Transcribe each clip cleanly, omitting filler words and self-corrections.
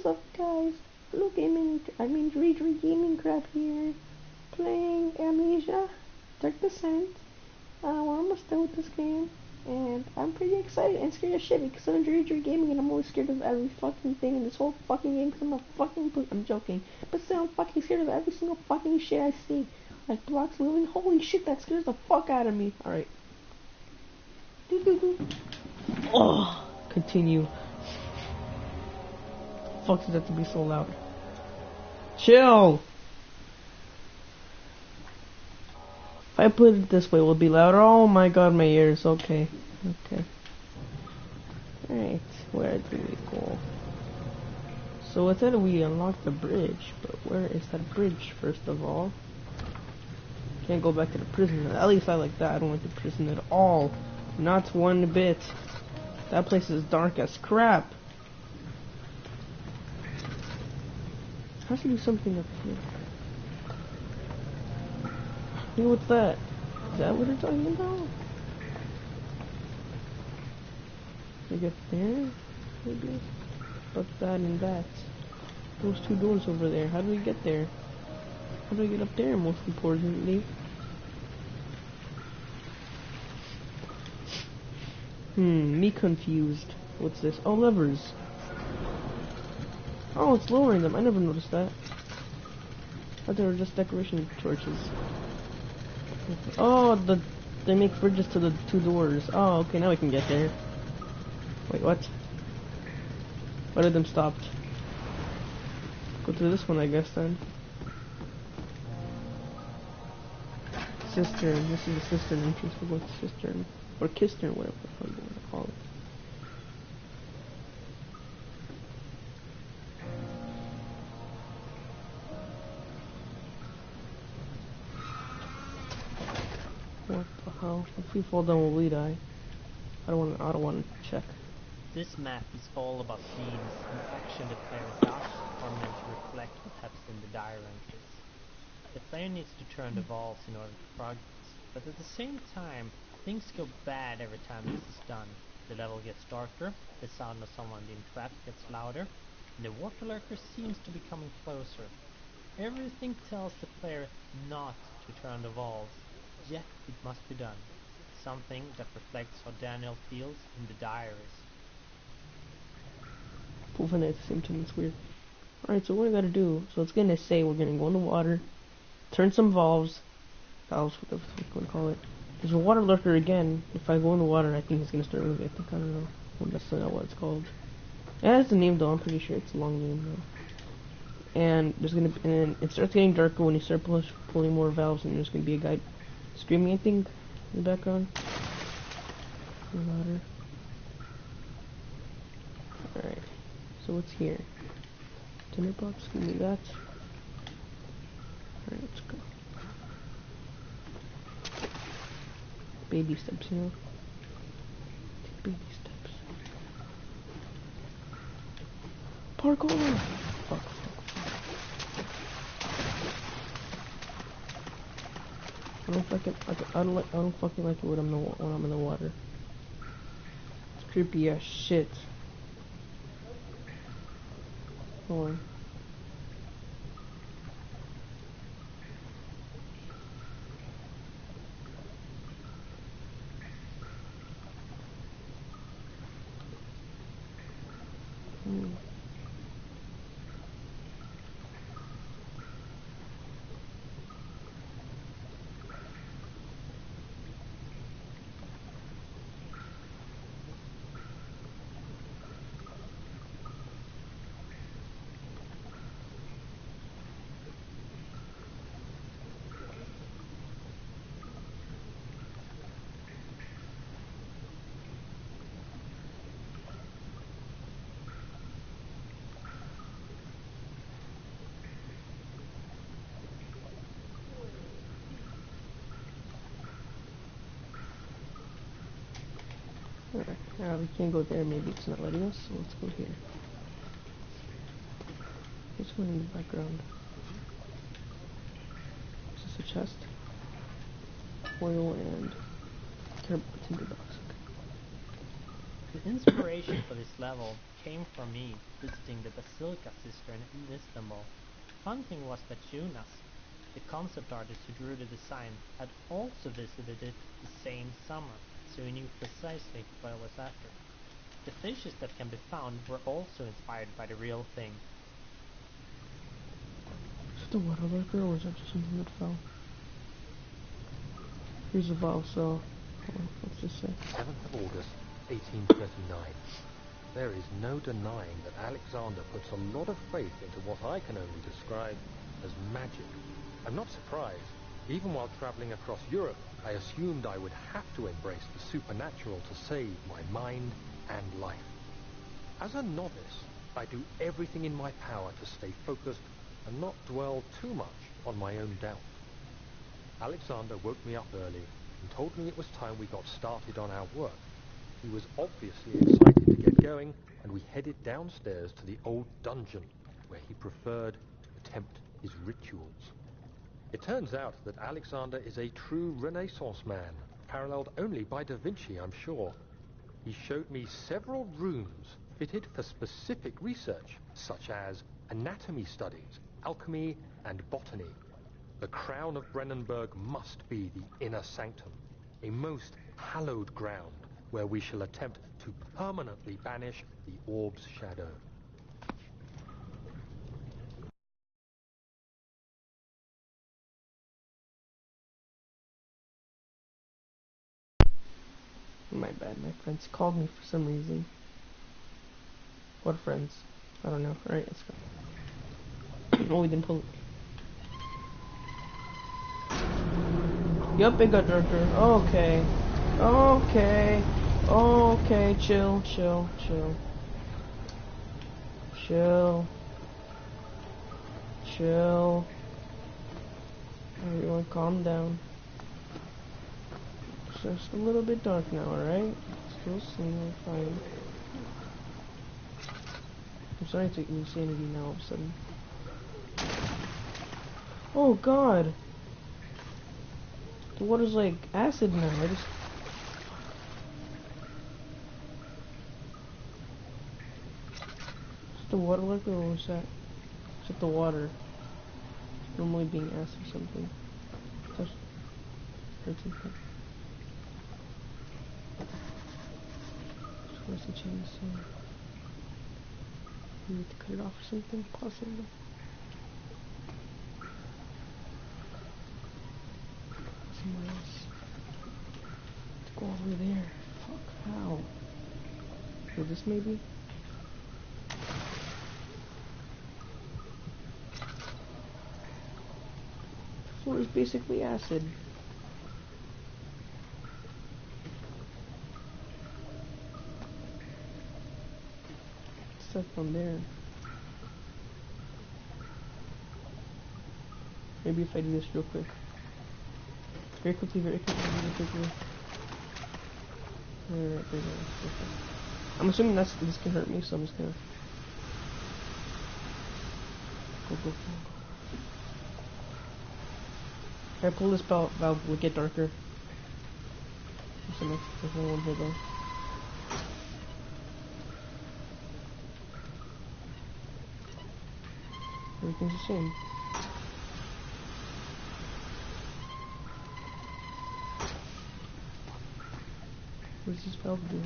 What's up, guys? Blue Gaming Krab here, playing Amnesia, Dark Descent. We're almost done with this game, and I'm pretty excited and scared as shit because I'm Dream Gaming and I'm always scared of every fucking thing in this whole fucking game because I'm joking, but still I'm fucking scared of every single fucking shit I see. Like blocks moving, holy shit, that scares the fuck out of me. Alright. Oh, continue. Fuck does that to be so loud? Chill! If I put it this way, will it be louder? Oh my god, my ears. Okay. Okay. Alright, where do we go? So it said we unlocked the bridge, but where is that bridge, first of all? Can't go back to the prison. At least I like that. I don't like the prison at all. Not one bit. That place is dark as crap. I should do something up here. Hey, what's that? Is that what they're talking about? Like up there? Maybe? Up that and that. Those two doors over there. How do we get there? How do I get up there, most importantly? Me confused. What's this? Oh, levers. Oh, it's lowering them. I never noticed that. I thought they were just decoration torches. Oh, they make bridges to the two doors. Oh, okay, now we can get there. Wait, what? Why did them stop? Go through this one, I guess, then. Cistern. This is the cistern entrance. We'll go to cistern. Or kistern, whatever the fuck you want to call it. What the hell? If we fall down, will we die? I don't want to check. This map is all about scenes and action the player does or meant to reflect what happens in the diary entries. The player needs to turn the valves in order to progress, but at the same time, things go bad every time this is done. The level gets darker, the sound of someone being trapped gets louder, and the water lurker seems to be coming closer. Everything tells the player not to turn the valves, yet it must be done. Something that reflects how Daniel feels in the diaries. Both of them at the same time, it's weird. Alright, so what I gotta do, so it's gonna say we're gonna go in the water, turn some valves, whatever you wanna call it. There's a water lurker again. If I go in the water, I think it's gonna start moving. I don't know. That's not what it's called. It has a name though, I'm pretty sure it's a long name though. And it starts getting darker when you start pulling more valves, and there's gonna be a guy screaming, I think, in the background. Water. Alright. So what's here? Timber box, give me that. Alright, let's go. Baby steps, you know? Take baby steps. Parkour! Fuck. I don't fucking like it when I'm in the water. It's creepy as shit. Hold on. We can't go there, maybe it's not letting us, so let's go here. There's one in the background. Is this a chest? Oil and timber box. The inspiration for this level came from me visiting the Basilica Cistern in Istanbul. Fun thing was that Jonas, the concept artist who drew the design, had also visited it the same summer, so he knew precisely what I was after. The fishes that can be found were also inspired by the real thing. Is it the water lurker or is that just something that fell? Here's a valve, so what's this say? 7th of August, 1839. There is no denying that Alexander puts a lot of faith into what I can only describe as magic. I'm not surprised. Even while traveling across Europe, I assumed I would have to embrace the supernatural to save my mind and life. As a novice, I do everything in my power to stay focused and not dwell too much on my own doubt. Alexander woke me up early and told me it was time we got started on our work. He was obviously excited to get going, and we headed downstairs to the old dungeon, where he preferred to attempt his rituals. It turns out that Alexander is a true Renaissance man, paralleled only by Da Vinci, I'm sure. He showed me several rooms fitted for specific research, such as anatomy studies, alchemy, and botany. The crown of Brennenburg must be the inner sanctum, a most hallowed ground where we shall attempt to permanently banish the orb's shadow. My bad, my friends called me for some reason. What friends? I don't know. Alright, let's go. Oh, we didn't pull it. Yup, it got darker. Okay. Okay. Okay, chill. Everyone calm down. It's just a little bit dark now, alright? Still seeing fine. I'm starting to take insanity now all of a sudden. Oh god! The water's like acid now. Is it the water like or was that? Is it the water? Normally being acid or something. Touch. Where's the chainsaw? You need to cut it off or something, possibly. Somewhere else. Let's go over there. Fuck, how? Or this maybe? The floor is basically acid. Stuff from there. Maybe if I do this real quick. Very quickly. Alright, there we go. Okay. I'm assuming this can hurt me, so I'm just gonna go. If I pull this valve, will get darker. There's no one here though. Everything's the same. What does this valve do?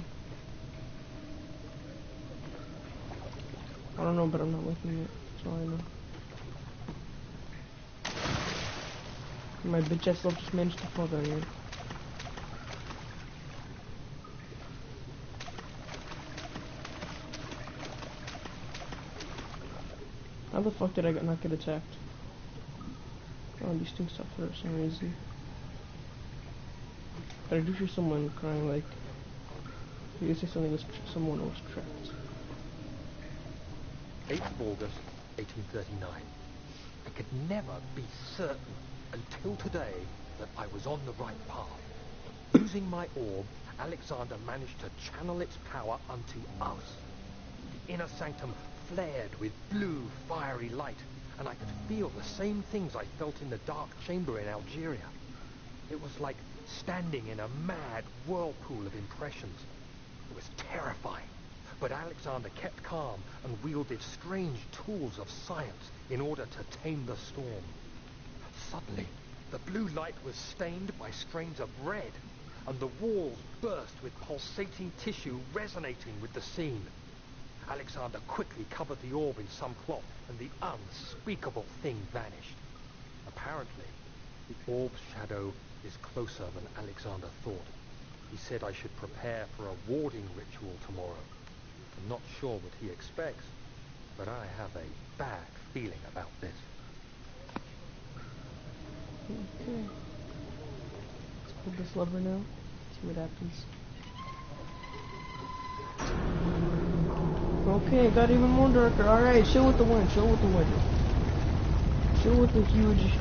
I don't know, but I'm not looking at it. That's all I know. My bitch ass just managed to fall down here. How the fuck did I not get attacked? Oh, these things suffer for some reason. But I do hear someone crying like... You say someone was trapped. 8th of August, 1839. I could never be certain until today that I was on the right path. Using my orb, Alexander managed to channel its power unto us. The inner sanctum flared with blue, fiery light, and I could feel the same things I felt in the dark chamber in Algeria. It was like standing in a mad whirlpool of impressions. It was terrifying, But Alexander kept calm and wielded strange tools of science in order to tame the storm. Suddenly, the blue light was stained by strains of red, and the walls burst with pulsating tissue resonating with the scene. Alexander quickly covered the orb in some cloth, and the unspeakable thing vanished. Apparently, the orb's shadow is closer than Alexander thought. He said I should prepare for a warding ritual tomorrow. I'm not sure what he expects, but I have a bad feeling about this. Okay. Let's pull this lever now. See what happens. Okay, it got even more darker. Alright, chill with the wind, chill with the wind. Chill with the huge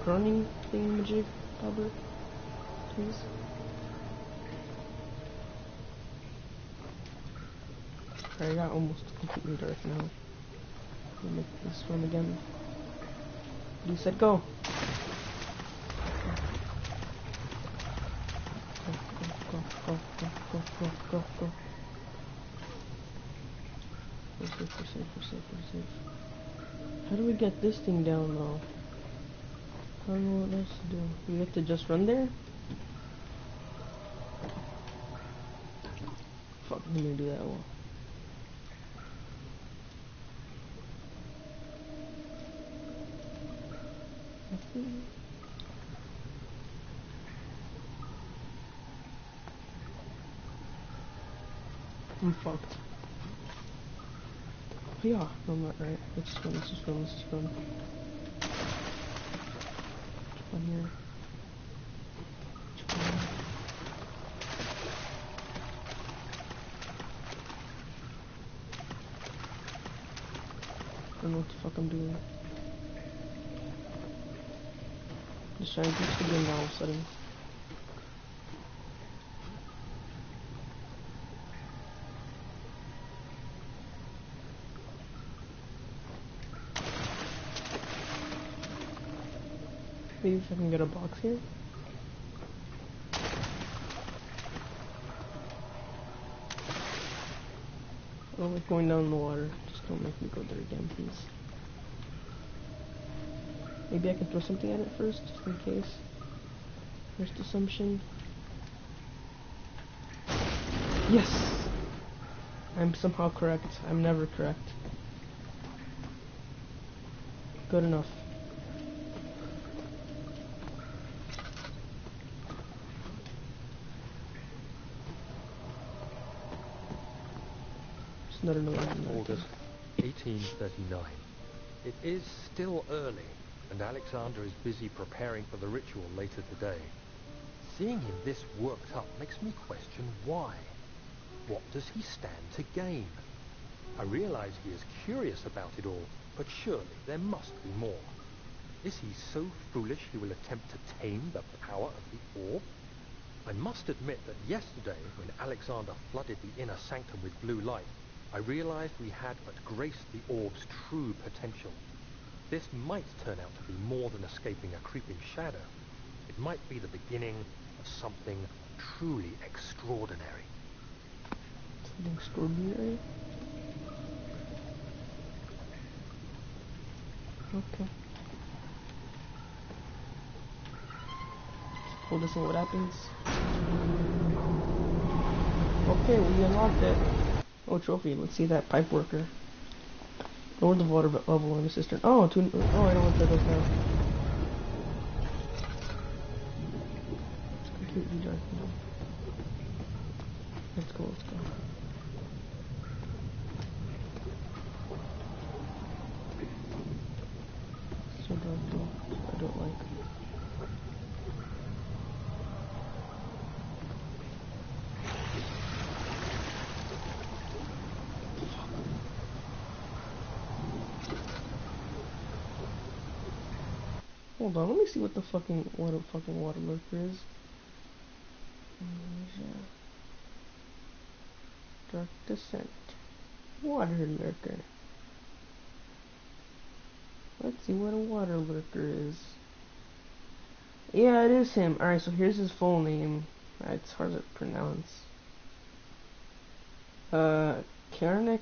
grunting thingamajig cover, please. Alright, got almost completely dark now. We'll make this one again. You said go. Go. We're safe. How do we get this thing down though? I don't know what else to do. We have to just run there? Fuck, I'm gonna do that well. I'm fucked. Oh, yeah, no, I'm not right. Let's just run. Run here. I don't know what the fuck I'm doing. Just trying to reach the game now all of a sudden. Maybe if I can get a box here. I don't like going down in the water. Just don't make me go there again, please. Maybe I can throw something at it first, just in case. First assumption. Yes! I'm somehow correct. I'm never correct. Good enough. Just not another one. August 1839. It is still early, and Alexander is busy preparing for the ritual later today. Seeing him this worked up makes me question why. What does he stand to gain? I realize he is curious about it all, but surely there must be more. Is he so foolish he will attempt to tame the power of the orb? I must admit that yesterday, when Alexander flooded the inner sanctum with blue light, I realized we had but graced the orb's true potential. This might turn out to be more than escaping a creeping shadow. It might be the beginning of something truly extraordinary. Something extraordinary? Okay. Hold this and what happens? Okay, we unlocked it. Oh, trophy. Let's see that pipe worker. Lower the water level in the cistern. Oh, I know what that does now. It's completely dark now. Let's go. So dark though. I don't like. Hold on, let me see what a fucking water lurker is. Amnesia. Dark Descent. Water lurker. Let's see what a water lurker is. Yeah, it is him. Alright, so here's his full name. It's hard to pronounce. Kaernick.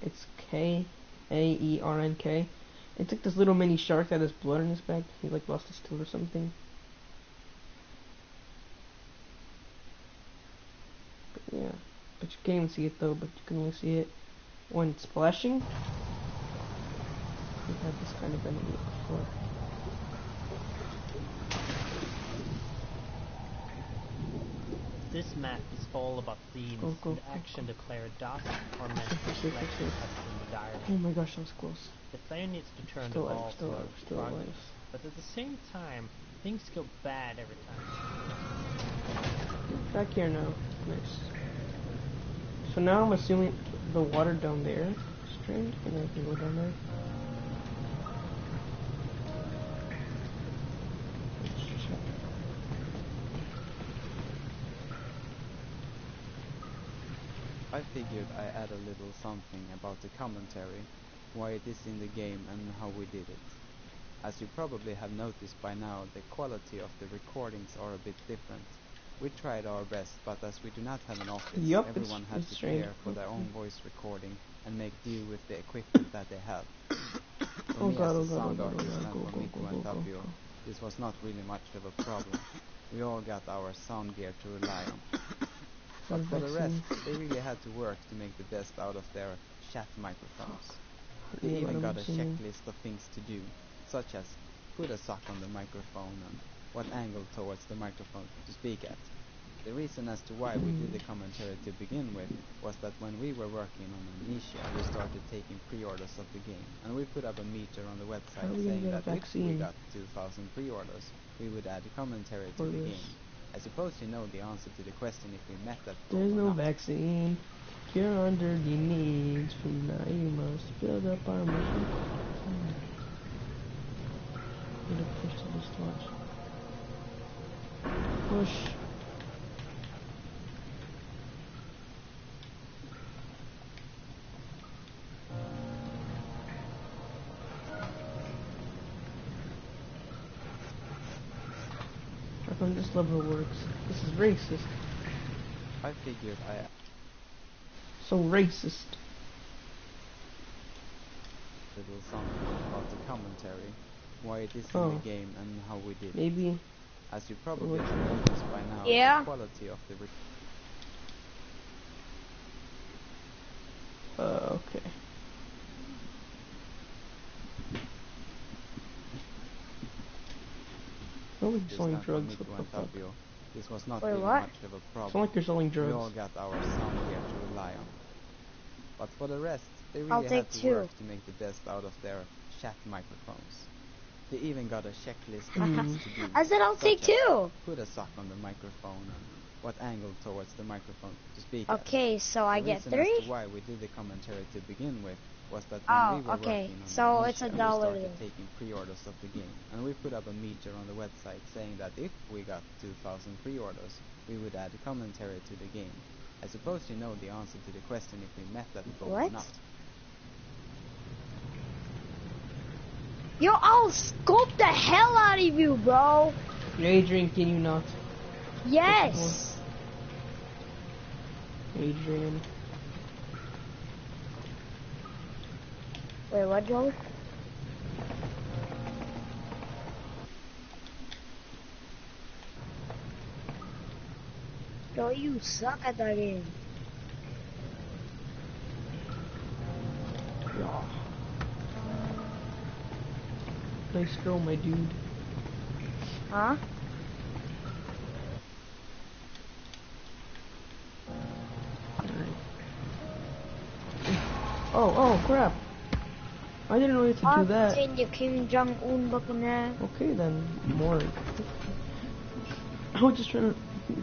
It's Kaernk. It's like this little mini shark that has blood on his back. He like lost his tooth or something. But yeah, but you can't even see it though. But you can only see it when it's splashing. We've had this kind of enemy before. This map is all about themes and action the player does or meant to reflect what happens in the dialogue. Oh my gosh, that was close. The player needs to turn Still the alive, ball still alive, still progress, alive. but at the same time, things go bad every time. Back here now. Nice. So now I'm assuming the water down there is drained, and I can go down there. Let's check. I figured I add a little something about the commentary, why it is in the game and how we did it. As you probably have noticed by now, the quality of the recordings are a bit different. We tried our best, but as we do not have an office, Yup, everyone had it's to strange. prepare for their own voice recording and make do with the equipment that they have. For Oh me god, as oh a god, oh sound god, oh artist god, and go, for go, Miko go, and go, Tapio, go. this was not really much of a problem. We all got our sound gear to rely on. But for the rest, they really had to work to make the best out of their chat microphones. They Yeah, even got a vaccine. checklist of things to do, such as put a sock on the microphone and what angle towards the microphone to speak at. The reason as to why we did the commentary to begin with was that when we were working on Amnesia, we started taking pre-orders of the game, and we put up a meter on the website saying that if we got 2,000 pre-orders, we would add a commentary to the game. I suppose you know the answer to the question if we met that goal There's or no not. vaccine. Cure under the needs. From now you must build up our mission. Need to push to this torch. Push. How come this level works? This is racist. I figured I So racist. little something about the commentary, why it is in the game and how we did it. Maybe. As you probably have noticed by now, Yeah. the quality of the Okay. Nobody's selling drugs. What the fuck? This was not Wait, really what? much of a problem. It's not like you're selling We all drugs. got our sound gear to rely on. But for the rest, they I'll really take had to two. work to make the best out of their chat microphones. They even got a checklist of Mm. things to do. I said I'll such take as two. Put a sock on the microphone and what angle towards the microphone to speak Okay, so I the get reason as to 3? why we did the commentary to begin with was that when Oh, we were okay. working on So Amnesia, it's we $1 started then. taking pre-orders of the game, and we put up a meter on the website saying that if we got 2,000 pre-orders, we would add a commentary to the game. I suppose you know the answer to the question if we met that goal or What? not. Yo, I'll scope the hell out of you, bro. Adrian, can you not? Yes. Adrian. Wait, what, Joe? Joe, you suck at that game. Yeah. Nice girl, my dude. Huh? Oh, crap. I didn't know you had to do that. Send you Kim Jong-un looking at. Okay then, more. I was just trying to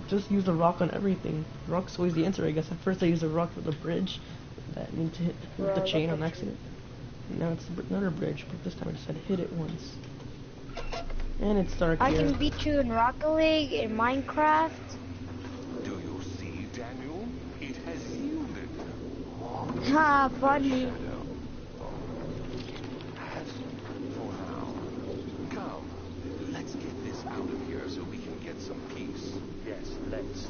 just use a rock on everything. Rock's always the answer, I guess. At first I used a rock for the bridge that I need to hit with the Bro, chain look on at accident. And now it's another bridge, but this time I just had to hit it once. And it's dark I here. can beat you in Rocket League, in Minecraft. Do you see, Daniel? It has yielded. Ha, funny. Shadow. As for now. Come, let's get this out of here so we can get some peace. Yes, let's.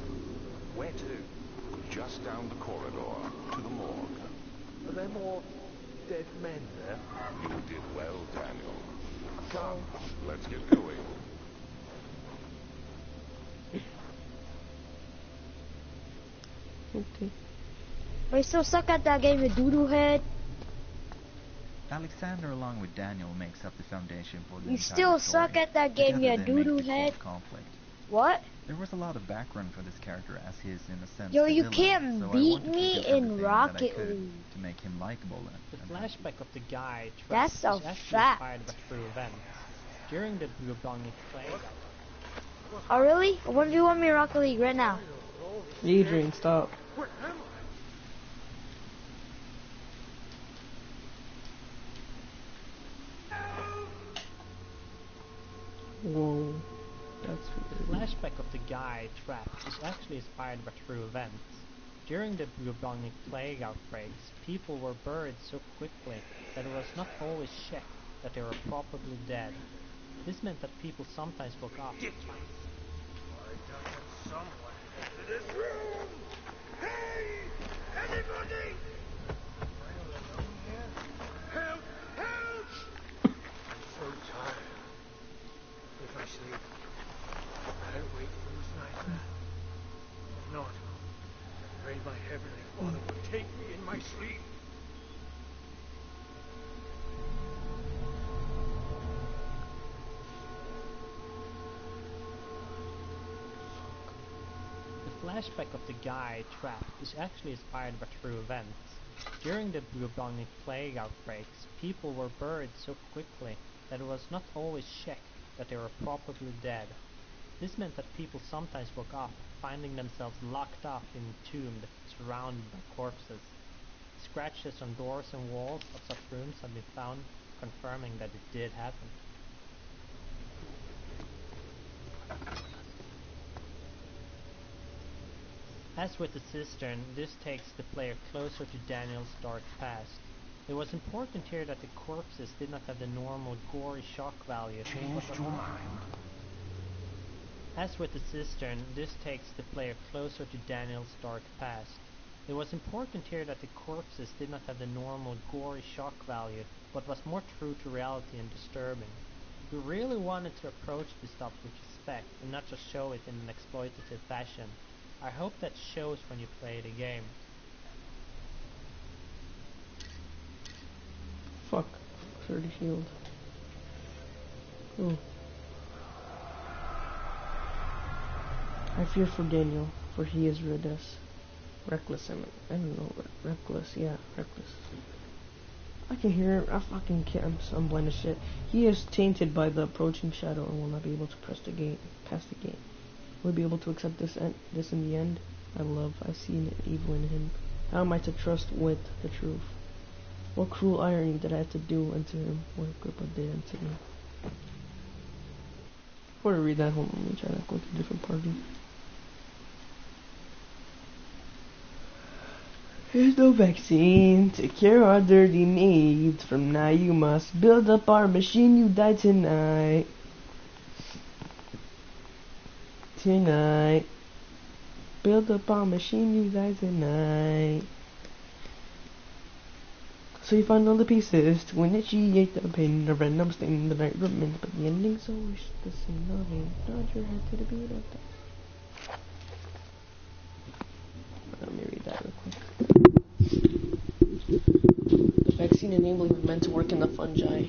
Where to? just down the corridor to the morgue. Are there more dead men there? You did well, Daniel. Come, let's get going. Okay. I still suck at that game of Doodoo Head. Alexander, along with Daniel, makes up the foundation for the You entire still story. suck at that game, Together you they make Doodoo the core Head. conflict. What? There was a lot of background for this character, as he is, in a sense, Yo, the you villain, can't so I beat wanted to me do in everything that I Rocket could League. to make him likable The and flashback of the guy trapped That's is a actually fact. inspired by true events. During the bubonic plague, Oh, really? I wonder if you want me in Rocket League right now. Adrian, stop. Where am I? Whoa. That's the weird. flashback of the guy trapped is actually inspired by true events. During the bubonic plague outbreaks, people were buried so quickly that it was not always checked that they were probably dead. This meant that people sometimes woke up. Someone into this room! Hey! Anybody! Am I all alone here? Help! Help! I'm so tired. If I sleep, I don't wake from this nightmare. If not, I pray my heavenly Father will take me in my sleep. The flashback of the guy trapped is actually inspired by true events. During the bubonic plague outbreaks, people were buried so quickly that it was not always checked that they were probably dead. This meant that people sometimes woke up, finding themselves locked up in a tomb surrounded by corpses. Scratches on doors and walls of such rooms have been found, confirming that it did happen. As with the cistern, this takes the player closer to Daniel's dark past. It was important here that the corpses did not have the normal gory shock value. Changed your mind? As with the cistern, this takes the player closer to Daniel's dark past. It was important here that the corpses did not have the normal gory shock value, but was more true to reality and disturbing. We really wanted to approach this stuff with respect and not just show it in an exploitative fashion. I hope that shows when you play the game. Fuck. 30 shield. Oh. I fear for Daniel, for he is reckless, I don't know, reckless, yeah, reckless. I can hear him, I fucking can't, I'm blind as shit. He is tainted by the approaching shadow and will not be able to pass the gate. Will he be able to accept this in the end? I've seen evil in him. How am I to trust with the truth? What cruel irony did I have to do unto him? What grip did unto me? Before I read that, hold on, let me try to go to a different party. There's no vaccine to cure our dirty needs. From now you must build up our machine. You die tonight. Tonight. Build up our machine. You die tonight. So you find all the pieces to initiate the pain. A random stain the night remains, but the ending's always the same. Nothing. Nod your head to the beat of that. Let me read that real quick. The vaccine enabling the men to work in the fungi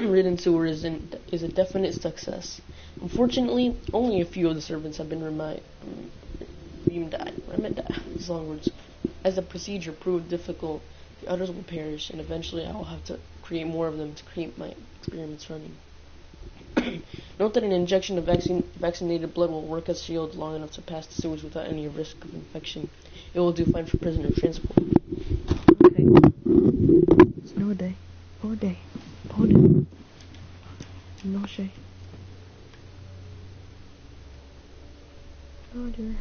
ridden sewer is a definite success. Unfortunately, only a few of the servants have been these long words. As the procedure proved difficult, the others will perish, and eventually I will have to create more of them to keep my experiments running. Note that an injection of vaccinated blood will work as shield long enough to pass the sewage without any risk of infection. It will do fine for prisoner transport. Okay. It's no day. No day. No day. No shade. Oh dear,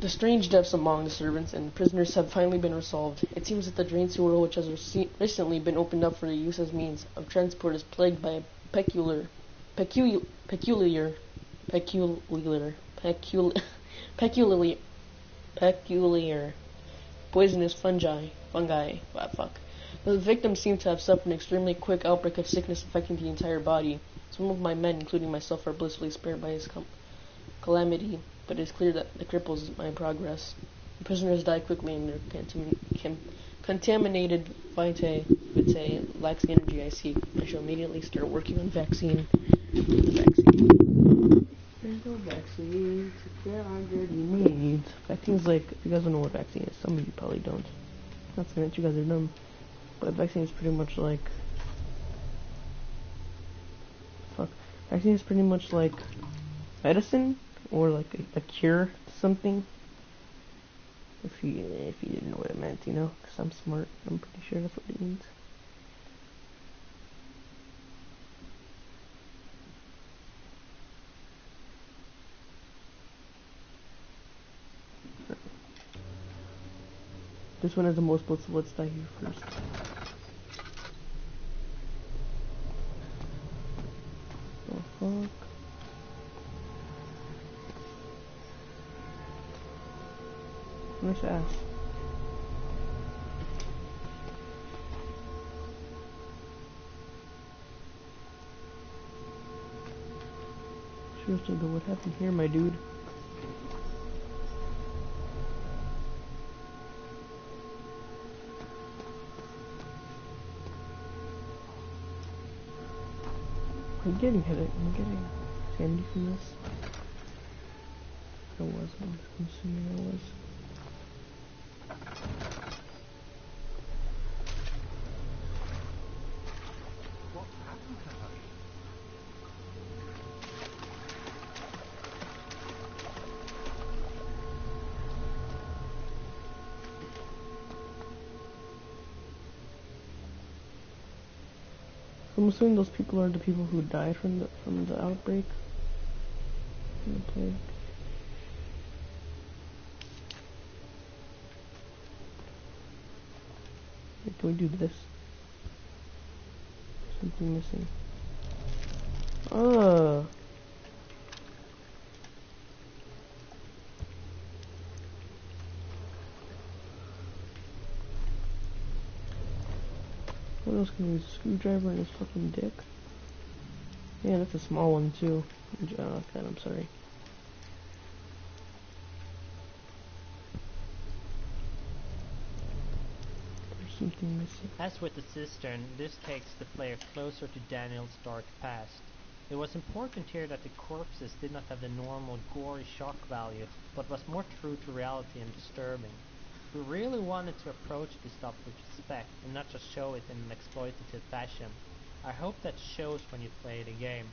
The strange deaths among the servants and prisoners have finally been resolved. It seems that the drain sewer, which has recently been opened up for use as means of transport, is plagued by a peculiar, peculiar, poisonous fungi. The victims seem to have suffered an extremely quick outbreak of sickness affecting the entire body. Some of my men, including myself, are blissfully spared by his calamity, but it is clear that the cripples my progress. The prisoners die quickly and their contaminated vitae lacks the energy I seek. I shall immediately start working on vaccine. There's no vaccine to cure our dirty needs. Vaccine's like, if you guys don't know what vaccine is, some of you probably don't. Not saying that you guys are dumb, but vaccine is pretty much like... Vaccine is pretty much like medicine, or like a cure to something. If you didn't know what it meant, you know, because I'm smart, I'm pretty sure that's what it means. This one has the most votes, so let's die here first. Oh fuck. Nice ass. Seriously though, what happened here, my dude? I'm getting headache. I'm getting sandy from this. I was. I'm assuming I was. What happened to her? I'm assuming those people are the people who died from the outbreak. From the plague. Wait, can we do this? Something missing. Ah. What else can we use? A screwdriver and his fucking dick? Yeah, that's a small one too. Oh, God, I'm sorry. There's something missing. As with the cistern, this takes the player closer to Daniel's dark past. It was important here that the corpses did not have the normal gory shock value, but was more true to reality and disturbing. We really wanted to approach this stuff with respect and not just show it in an exploitative fashion. I hope that shows when you play the game.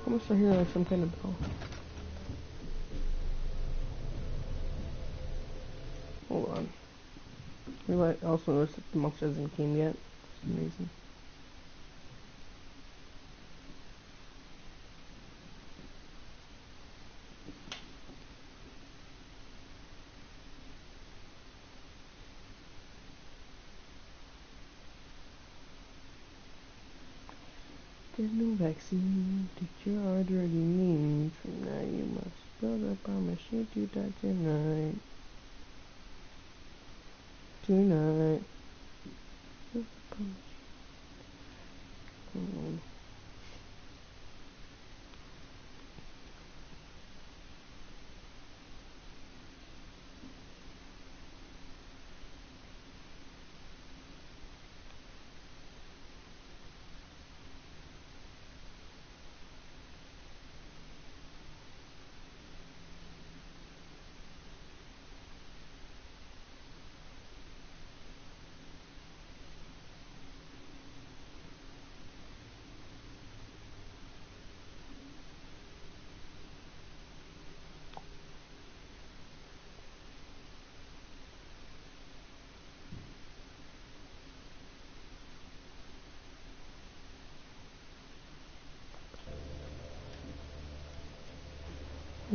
I must hear like some kind of bell. Hold on. We might also notice that the monster hasn't came yet for some reason. There's no vaccine to cure our dirty needs. From now you must build a promise you do that tonight. Tonight. Build a promise.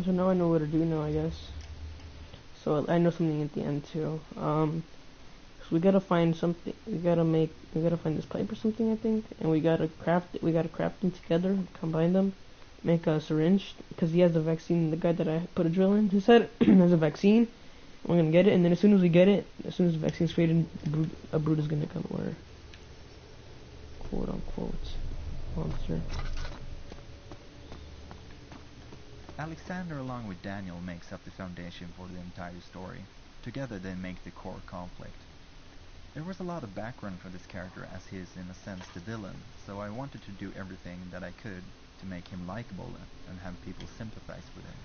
So now I know what to do now, I guess. So I know something at the end too. So we gotta find something. We gotta find this pipe or something, I think, and we gotta craft it. We gotta craft them together, combine them, make a syringe, because he has the vaccine. The guy that I put a drill in his head has a vaccine. We're gonna get it, and then as soon as we get it, as soon as the vaccine's created, a brood is gonna come, or quote unquote monster. Alexander along with Daniel makes up the foundation for the entire story. Together they make the core conflict. There was a lot of background for this character as he is in a sense the villain, so I wanted to do everything that I could to make him likable and have people sympathize with him.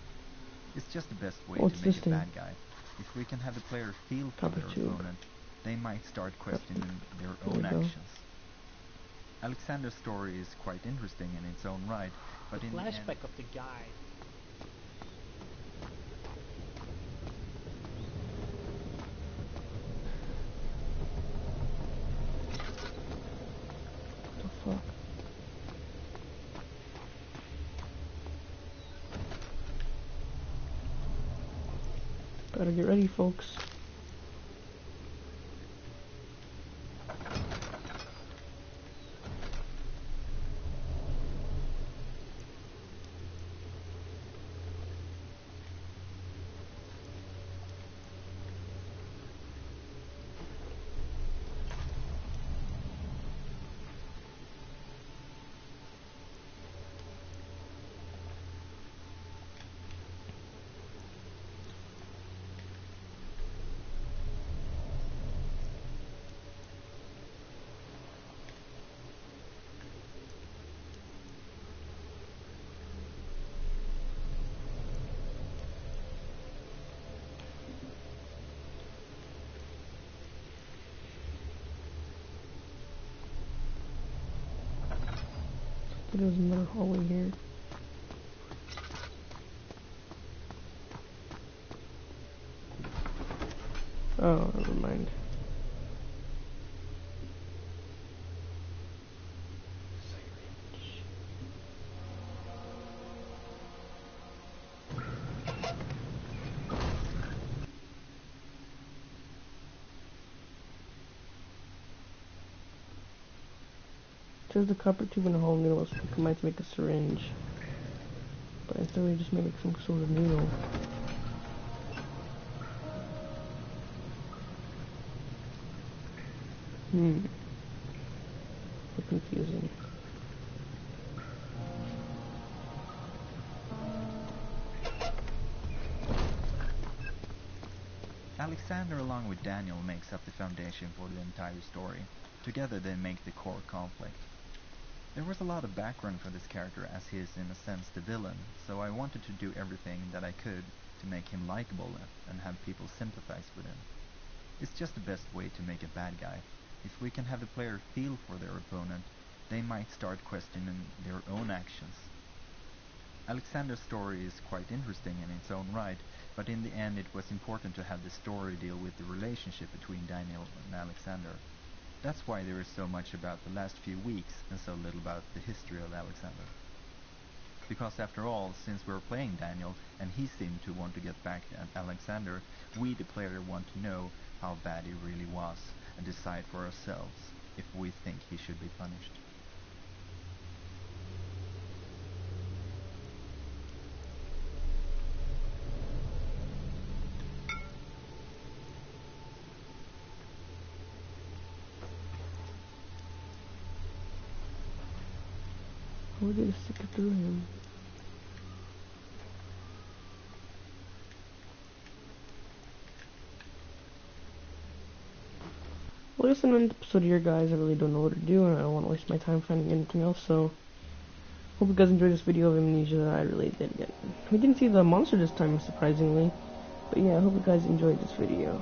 It's just the best way to make a bad guy. If we can have the player feel for their opponent, they might start questioning their own actions. Alexander's story is quite interesting in its own right, but in the end... flashback of the guy. Fuck. Gotta get ready, folks. There's another hallway here. Oh, never mind. There's the copper tube in the hole needle. So I might make a syringe, but instead we just make some sort of needle. Bit confusing. Alexander along with Daniel makes up the foundation for the entire story. Together they make the core conflict. There was a lot of background for this character as he is in a sense the villain, so I wanted to do everything that I could to make him likable and have people sympathize with him. It's just the best way to make a bad guy. If we can have the player feel for their opponent, they might start questioning their own actions. Alexander's story is quite interesting in its own right, but in the end it was important to have the story deal with the relationship between Daniel and Alexander. That's why there is so much about the last few weeks and so little about the history of Alexander. Because after all, since we're playing Daniel and he seemed to want to get back at Alexander, we the player want to know how bad he really was and decide for ourselves if we think he should be punished. We're gonna stick it through him. Well, it's an episode here, guys. I really don't know what to do, and I don't want to waste my time finding anything else, so hope you guys enjoyed this video of Amnesia. I really did get... We didn't see the monster this time, surprisingly. But yeah, I hope you guys enjoyed this video.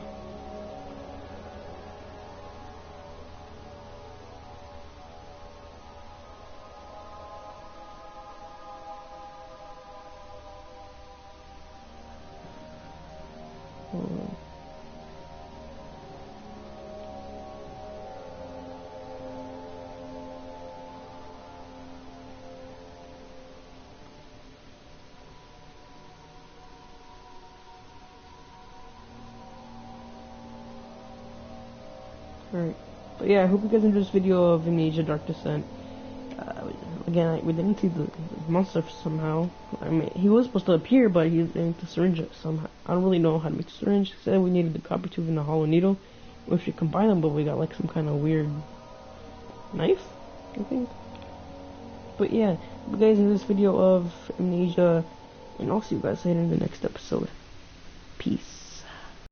Alright. But yeah, I hope you guys enjoyed this video of Amnesia Dark Descent. Again, we didn't see the monster somehow. I mean, he was supposed to appear, but he didn't the syringe somehow. I don't really know how to make a syringe. He said we needed the copper tube and the hollow needle. We should combine them, but we got like some kind of weird knife, I think. But yeah, hope you guys enjoyed this video of Amnesia, and I'll see you guys later in the next episode. Peace.